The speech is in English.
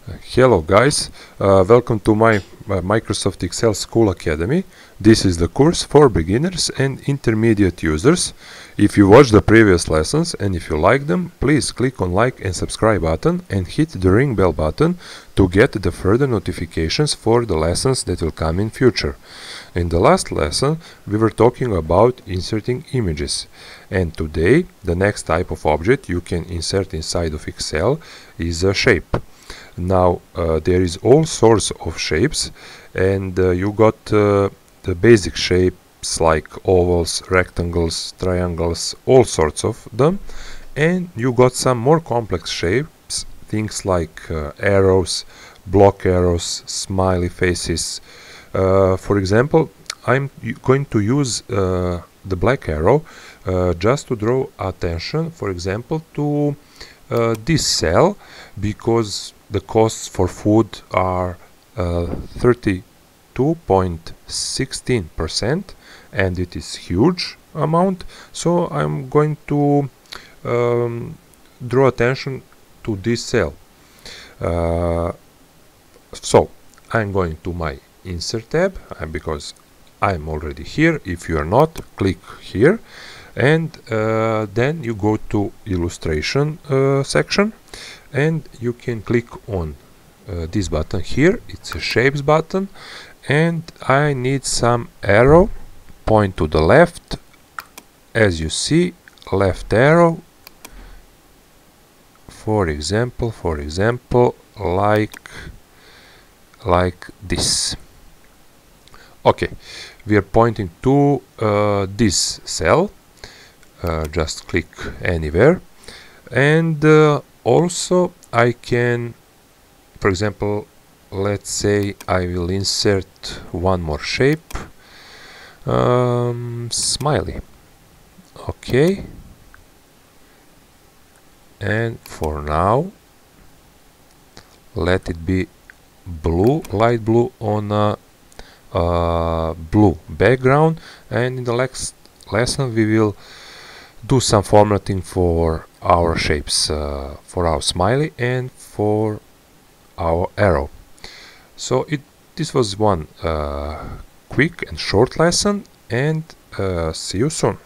Hello guys, welcome to my Microsoft Excel School Academy. This is the course for beginners and intermediate users. If you watched the previous lessons and if you like them, please click on like and subscribe button and hit the ring bell button to get the further notifications for the lessons that will come in future. In the last lesson we were talking about inserting images, and today the next type of object you can insert inside of Excel is a shape. Now there is all sorts of shapes, and you got the basic shapes like ovals, rectangles, triangles, all sorts of them, and you got some more complex shapes, things like arrows, block arrows, smiley faces. For example, I'm going to use the black arrow just to draw attention, for example, to this cell, because the costs for food are 32.16%, and it is huge amount. So I'm going to draw attention to this cell. So I'm going to my insert tab, because I'm already here. If you are not, click here, and then you go to illustration section, and you can click on this button here. It's a shapes button, and I need some arrow, point to the left. As you see, left arrow, for example like this. Okay, we are pointing to this cell. Just click anywhere, and also I can, for example, let's say I will insert one more shape, smiley. Okay, and for now let it be blue, light blue on a blue background, and in the next lesson we will do some formatting for our shapes, for our smiley and for our arrow. So this was one quick and short lesson, and see you soon.